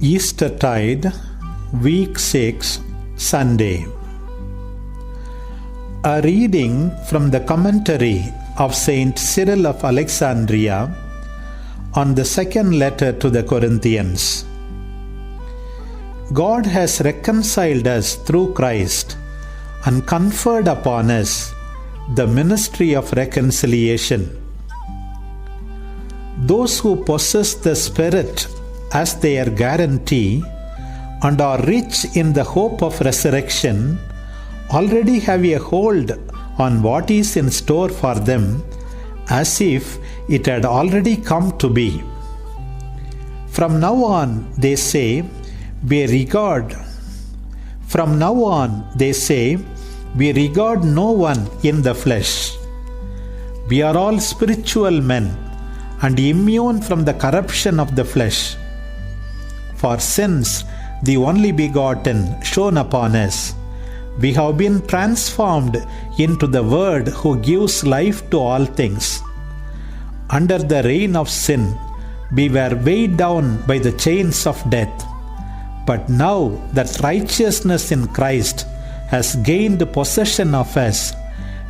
Eastertide, Week 6, Sunday. A reading from the commentary of Saint Cyril of Alexandria on the second letter to the Corinthians. God has reconciled us through Christ and conferred upon us the ministry of reconciliation. Those who possess the Spirit as their guarantee and are rich in the hope of resurrection already have a hold on what is in store for them as if it had already come to be. From now on, they say, we regard no one in the flesh. We are all spiritual men and immune from the corruption of the flesh. For since the only begotten shone upon us, we have been transformed into the Word who gives life to all things. Under the reign of sin, we were weighed down by the chains of death. But now that righteousness in Christ has gained possession of us,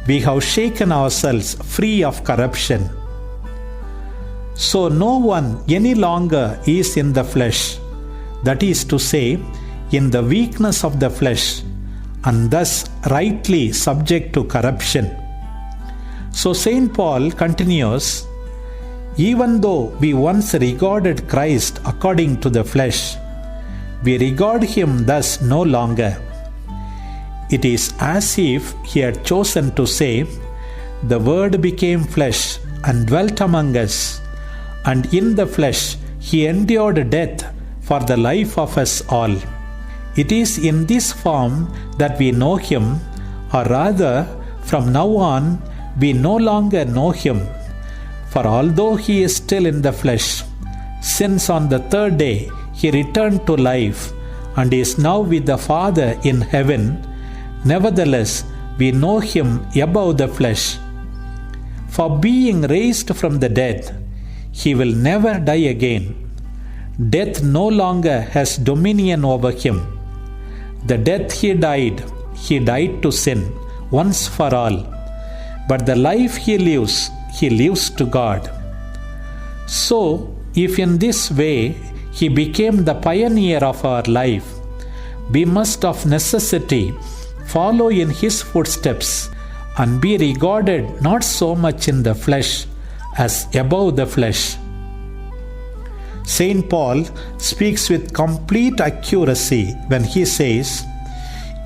we have shaken ourselves free of corruption. So no one any longer is in the flesh, that is to say, in the weakness of the flesh, and thus rightly subject to corruption. So St. Paul continues, even though we once regarded Christ according to the flesh, we regard him thus no longer. It is as if he had chosen to say, the Word became flesh and dwelt among us, and in the flesh he endured death for the life of us all. It is in this form that we know him, or rather, from now on, we no longer know him. For although he is still in the flesh, since on the third day he returned to life and is now with the Father in heaven, nevertheless, we know him above the flesh. For being raised from the dead, he will never die again. Death no longer has dominion over him. The death he died to sin once for all. But the life he lives to God. So, if in this way he became the pioneer of our life, we must of necessity follow in his footsteps and be regarded not so much in the flesh as above the flesh. St. Paul speaks with complete accuracy when he says,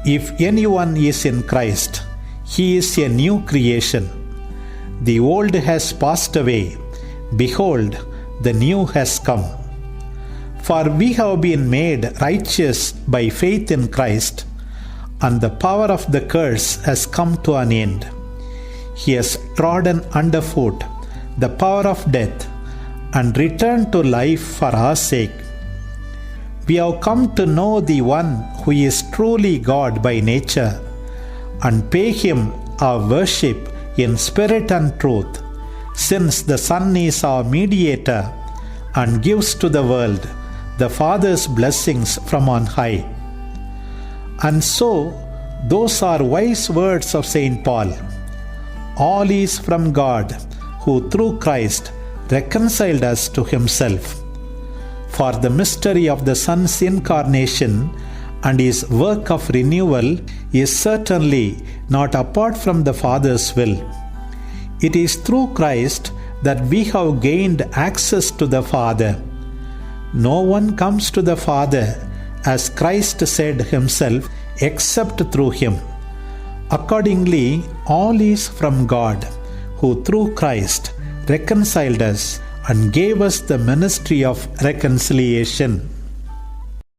if anyone is in Christ, he is a new creation. The old has passed away. Behold, the new has come. For we have been made righteous by faith in Christ, and the power of the curse has come to an end. He has trodden underfoot the power of death and returned to life for our sake. We have come to know the one who is truly God by nature and pay him our worship in spirit and truth, since the Son is our mediator and gives to the world the Father's blessings from on high. And so, those are wise words of St. Paul. All is from God, who through Christ reconciled us to himself. For the mystery of the Son's incarnation and his work of renewal is certainly not apart from the Father's will. It is through Christ that we have gained access to the Father. No one comes to the Father, as Christ said himself, except through him. Accordingly, all is from God, who through Christ reconciled us and gave us the ministry of reconciliation.